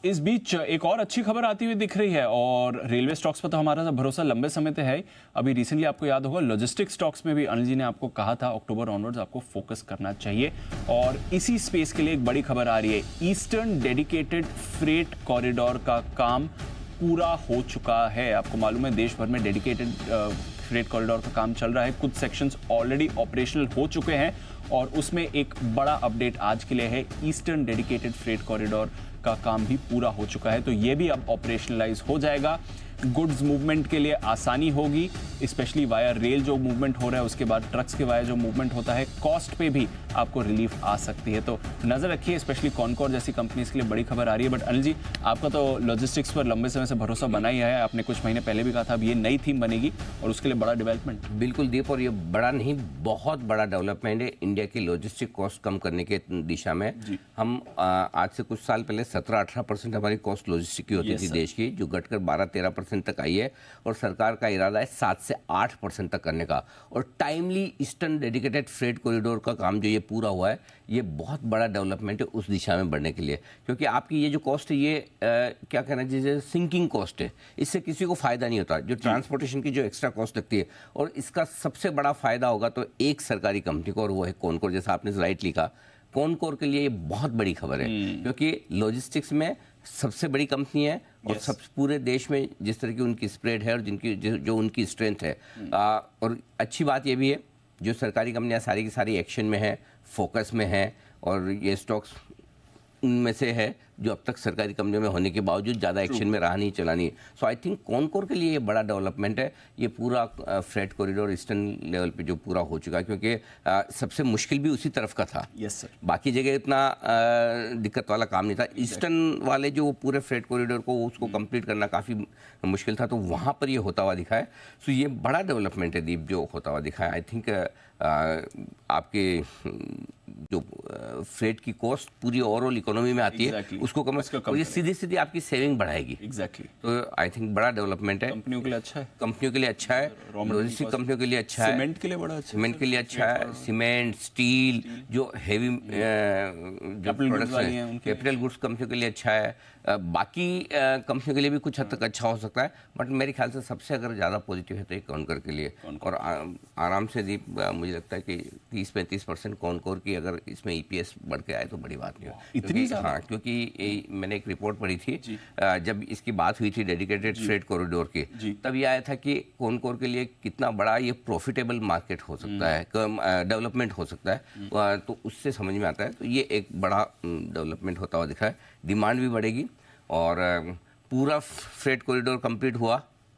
इस बीच एक और अच्छी खबर आती हुई दिख रही है और रेलवे स्टॉक्स पर तो हमारा भरोसा लंबे समय से है। अभी रिसेंटली आपको याद होगा लॉजिस्टिक स्टॉक्स में भी अनिल जी ने आपको कहा था अक्टूबर ऑनवर्ड्स आपको फोकस करना चाहिए और इसी स्पेस के लिए एक बड़ी खबर आ रही है। ईस्टर्न डेडिकेटेड फ्रेट कॉरिडोर का काम पूरा हो चुका है। आपको मालूम है देश भर में डेडिकेटेड फ्रेट कॉरिडोर का काम चल रहा है। कुछ सेक्शंस ऑलरेडी ऑपरेशनल हो चुके हैं और उसमें एक बड़ा अपडेट आज के लिए है। ईस्टर्न डेडिकेटेड फ्रेट कॉरिडोर का काम भी पूरा हो चुका है, तो ये भी अब ऑपरेशनलाइज हो जाएगा। गुड्स मूवमेंट के लिए आसानी होगी, स्पेशली वाया रेल जो मूवमेंट हो रहा है, उसके बाद ट्रक्स के वाया जो मूवमेंट होता है, कॉस्ट पे भी आपको रिलीफ आ सकती है। तो नजर रखिए, स्पेशली कॉनकोर जैसी कंपनीज के लिए बड़ी खबर आ रही है। बट अनिल जी, आपका तो लॉजिस्टिक्स पर लंबे समय से भरोसा बना ही है। आपने कुछ महीने पहले भी कहा था अब ये नई थीम बनेगी और उसके लिए बड़ा डेवलपमेंट। बिल्कुल दीप, और ये बड़ा नहीं बहुत बड़ा डेवलपमेंट है इंडिया की लॉजिस्टिक कॉस्ट कम करने के दिशा में। हम आज से कुछ साल पहले 17-18% हमारी कॉस्ट लॉजिस्टिक की होती थी देश की, जो घटकर 12-13% तक आई है और सरकार का इरादा है 7 से 8% तक करने का। और timely eastern dedicated freight corridor का काम जो ये पूरा हुआ है, ये बहुत बड़ा डेवलपमेंट है उस दिशा में बढ़ने के लिए, क्योंकि आपकी ये जो कॉस्ट है ये क्या कहना चाहिए, सिंकिंग कॉस्ट है। इससे किसी को फायदा नहीं होता, जो ट्रांसपोर्टेशन की जो एक्स्ट्रा कॉस्ट लगती है। और इसका सबसे बड़ा फायदा होगा तो एक सरकारी कंपनी को, और वो है कॉनकोर। जैसा आपने राइट लिखा, कॉनकोर के लिए ये बहुत बड़ी खबर है, क्योंकि लॉजिस्टिक्स में सबसे बड़ी कंपनी है और सब पूरे देश में जिस तरह की उनकी स्प्रेड है और जिनकी जो उनकी स्ट्रेंथ है। और अच्छी बात ये भी है, जो सरकारी कंपनियां सारी की सारी एक्शन में है, फोकस में है, और ये स्टॉक्स उनमें से है जो अब तक सरकारी कंपनियों में होने के बावजूद ज़्यादा एक्शन में रहा नहीं, चला नहीं। सो आई थिंक कॉनकोर के लिए ये बड़ा डेवलपमेंट है। ये पूरा फ्रेट कॉरिडोर ईस्टर्न लेवल पे जो पूरा हो चुका है, क्योंकि सबसे मुश्किल भी उसी तरफ का था। Yes sir. बाकी जगह इतना दिक्कत वाला काम नहीं था। ईस्टर्न वाले जो पूरे फ्रेट कॉरिडोर को उसको कंप्लीट करना काफ़ी मुश्किल था, तो वहाँ पर ये होता हुआ दिखा है। सो ये बड़ा डेवलपमेंट है दीप, जो होता हुआ दिखा है। आई थिंक आपके जो फ्रेट की कॉस्ट पूरी ओवरऑल इकोनॉमी में आती है, उसको कम, और ये सीधी सीधी आपकी सेविंग बढ़ाएगी। तो आई थिंक बड़ा डेवलपमेंट है। कंपनियों के लिए अच्छा है, कंपनियों के लिए अच्छा है, लॉजिस्टिक कंपनियों के लिए अच्छा है, सीमेंट के लिए बड़ा अच्छा, सीमेंट के लिए अच्छा है। सीमेंट, स्टील, जो हेवी जो प्रोडक्ट्स हैं, कैपिटल गुड्स कंपनियों के लिए अच्छा है। बाकी कंपनियों के लिए भी कुछ हद तक अच्छा हो सकता है, बट मेरे ख्याल से सबसे अगर ज़्यादा पॉजिटिव है तो एक कॉनकोर के लिए। और आराम से दीप, मुझे लगता है कि 30-35% कॉनकोर की अगर इसमें ईपीएस बढ़ के आए तो बड़ी बात नहीं हो इतनी। हाँ, क्योंकि मैंने एक रिपोर्ट पढ़ी थी, जब इसकी बात हुई थी डेडिकेटेड फ्रेट कॉरिडोर की, तब ये आया था कि कॉनकोर के लिए कितना बड़ा ये प्रॉफिटेबल मार्केट हो सकता है, डेवलपमेंट हो सकता है। तो उससे समझ में आता है, तो ये एक बड़ा डेवलपमेंट होता हुआ दिखा है। डिमांड भी बढ़ेगी और पूरा फ्रेट कॉरिडोर कंप्लीट हुआ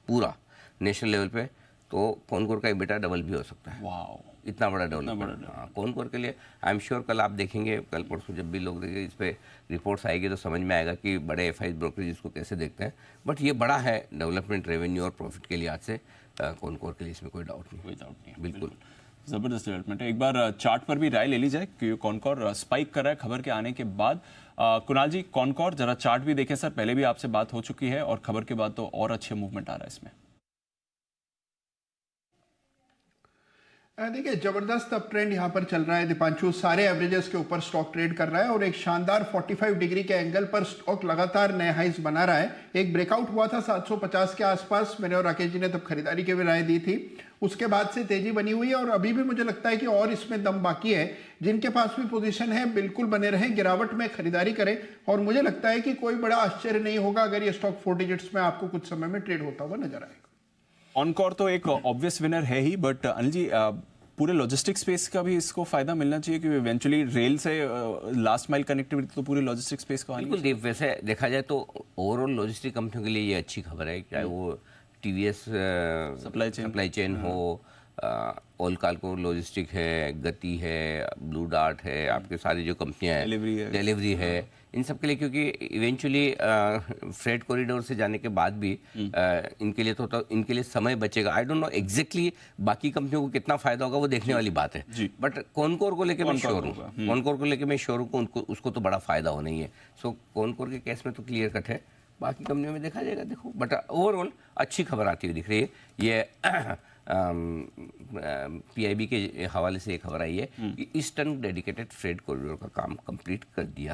पूरा नेशनल लेवल पे, तो कॉनकोर का EBITDA डबल भी हो सकता है। वाओ, इतना बड़ा डेवलपमेंट। हाँ, कॉनकोर के लिए आई एम श्योर कल आप देखेंगे, कल परसों जब भी लोग देखेंगे इस पर रिपोर्ट्स आएगी तो समझ में आएगा कि बड़े FI ब्रोकरेज इसको कैसे देखते हैं। बट ये बड़ा है डेवलपमेंट, रेवेन्यू और प्रॉफिट के लिए आज से कॉनकोर के लिए, इसमें कोई डाउट नहीं। बिल्कुल जबरदस्त डेवलपमेंट है। एक बार चार्ट पर भी राय ले ली जाए क्योंकि कॉनकोर स्पाइक कर रहा है खबर के आने के बाद। कुणाल जी, कॉनकोर जरा चार्ट भी देखें सर, पहले भी आपसे बात हो चुकी है और खबर के बाद तो और अच्छे मूवमेंट आ रहा है इसमें। देखिए, जबरदस्त अप ट्रेंड यहाँ पर चल रहा है दीपांशु। सारे एवरेजेस के ऊपर स्टॉक ट्रेड कर रहा है और एक शानदार 45 डिग्री के एंगल पर स्टॉक लगातार नए हाइज बना रहा है। एक ब्रेकआउट हुआ था 750 के आसपास, मैंने और राकेश जी ने तब खरीदारी की भी राय दी थी। उसके बाद से तेजी बनी हुई है और अभी भी मुझे लगता है कि और इसमें दम बाकी है। जिनके पास भी पोजीशन है बिल्कुल बने रहें, गिरावट में खरीदारी करें और मुझे लगता है कि कोई बड़ा आश्चर्य नहीं होगा अगर ये स्टॉक 4 डिजिट्स में आपको कुछ समय में ट्रेड होता हुआ नजर आएगा। कॉनकोर तो एक ऑब्वियस विनर है ही, बट अनिल जी पूरे लॉजिस्टिक स्पेस का भी इसको फायदा मिलना चाहिए क्योंकि इवेंचुअली रेल से लास्ट माइल कनेक्टिविटी तो पूरे लॉजिस्टिक स्पेस को। बिल्कुल दीप, वैसे देखा जाए तो ओवरऑल लॉजिस्टिक कंपनियों के लिए ये अच्छी खबर है, चाहे वो टीवीएस सप्लाई चेन हो, ओलकाल्को लॉजिस्टिक है, गति है, ब्लू डार्ट है, आपके सारी जो कंपनियां हैं, डिलीवरी है, इन सब के लिए, क्योंकि इवेंचुअली फ्रेट कॉरिडोर से जाने के बाद भी इनके लिए तो इनके लिए समय बचेगा। आई डोंट नो एग्जैक्टली बाकी कंपनियों को कितना फायदा होगा, वो देखने वाली बात है। बट कॉनकोर को लेकर मैं श्योर हूँ, कॉनकोर को लेकर मैं श्योर हूँ उनको, उसको तो बड़ा फायदा होना ही है। सो कॉनकोर के केस में तो क्लियर कट है, बाकी कंपनियों में देखा जाएगा। देखो, बट ओवरऑल अच्छी खबर आती हुई दिख रही है। ये PIB के हवाले से एक खबर आई है कि ईस्टर्न डेडिकेटेड फ्रेट कॉरिडोर का काम कंप्लीट कर दिया।